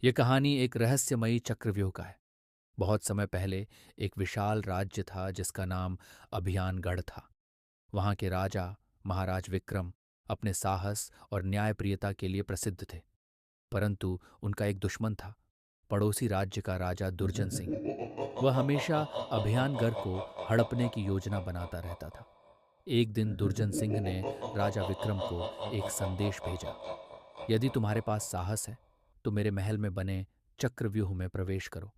ये कहानी एक रहस्यमयी चक्रव्यूह का है। बहुत समय पहले एक विशाल राज्य था जिसका नाम अभियानगढ़ था। वहाँ के राजा महाराज विक्रम अपने साहस और न्यायप्रियता के लिए प्रसिद्ध थे। परंतु उनका एक दुश्मन था, पड़ोसी राज्य का राजा दुर्जन सिंह। वह हमेशा अभियानगढ़ को हड़पने की योजना बनाता रहता था। एक दिन दुर्जन सिंह ने राजा विक्रम को एक संदेश भेजा। यदि तुम्हारे पास साहस है तो मेरे महल में बने चक्रव्यूह में प्रवेश करो।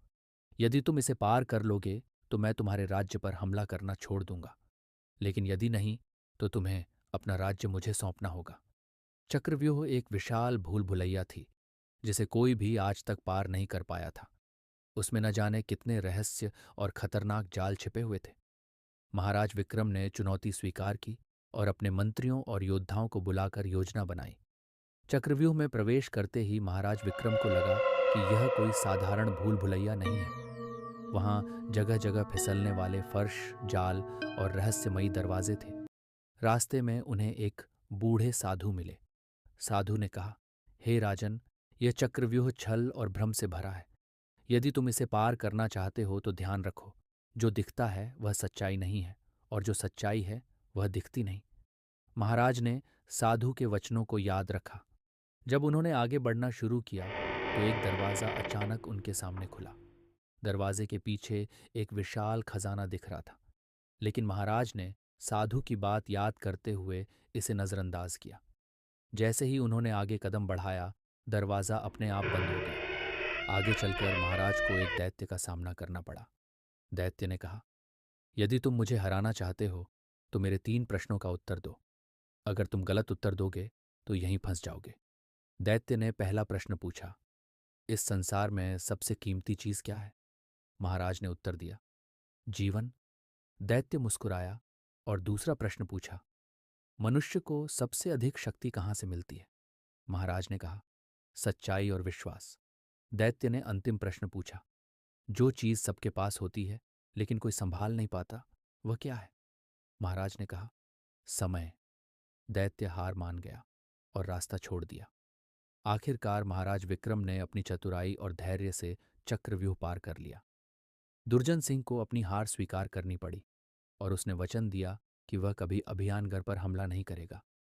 यदि तुम इसे पार कर लोगे तो मैं तुम्हारे राज्य पर हमला करना छोड़ दूंगा, लेकिन यदि नहीं तो तुम्हें अपना राज्य मुझे सौंपना होगा। चक्रव्यूह एक विशाल भूल भुलैया थी जिसे कोई भी आज तक पार नहीं कर पाया था। उसमें न जाने कितने रहस्य और खतरनाक जाल छिपे हुए थे। महाराज विक्रम ने चुनौती स्वीकार की और अपने मंत्रियों और योद्धाओं को बुलाकर योजना बनाई। चक्रव्यूह में प्रवेश करते ही महाराज विक्रम को लगा कि यह कोई साधारण भूल भुलैया नहीं है। वहां जगह जगह फिसलने वाले फर्श, जाल और रहस्यमयी दरवाजे थे। रास्ते में उन्हें एक बूढ़े साधु मिले। साधु ने कहा, हे राजन, यह चक्रव्यूह छल और भ्रम से भरा है। यदि तुम इसे पार करना चाहते हो तो ध्यान रखो, जो दिखता है वह सच्चाई नहीं है, और जो सच्चाई है वह दिखती नहीं। महाराज ने साधु के वचनों को याद रखा। जब उन्होंने आगे बढ़ना शुरू किया तो एक दरवाज़ा अचानक उनके सामने खुला। दरवाजे के पीछे एक विशाल खजाना दिख रहा था, लेकिन महाराज ने साधु की बात याद करते हुए इसे नज़रअंदाज किया। जैसे ही उन्होंने आगे कदम बढ़ाया, दरवाज़ा अपने आप बंद हो गया। आगे चलकर महाराज को एक दैत्य का सामना करना पड़ा। दैत्य ने कहा, यदि तुम मुझे हराना चाहते हो तो मेरे 3 प्रश्नों का उत्तर दो। अगर तुम गलत उत्तर दोगे तो यहीं फंस जाओगे। दैत्य ने पहला प्रश्न पूछा, इस संसार में सबसे कीमती चीज क्या है? महाराज ने उत्तर दिया, जीवन। दैत्य मुस्कुराया और दूसरा प्रश्न पूछा, मनुष्य को सबसे अधिक शक्ति कहाँ से मिलती है? महाराज ने कहा, सच्चाई और विश्वास। दैत्य ने अंतिम प्रश्न पूछा, जो चीज सबके पास होती है लेकिन कोई संभाल नहीं पाता, वह क्या है? महाराज ने कहा, समय। दैत्य हार मान गया और रास्ता छोड़ दिया। आखिरकार महाराज विक्रम ने अपनी चतुराई और धैर्य से चक्रव्यूह पार कर लिया। दुर्जन सिंह को अपनी हार स्वीकार करनी पड़ी और उसने वचन दिया कि वह कभी अभियानगढ़ पर हमला नहीं करेगा।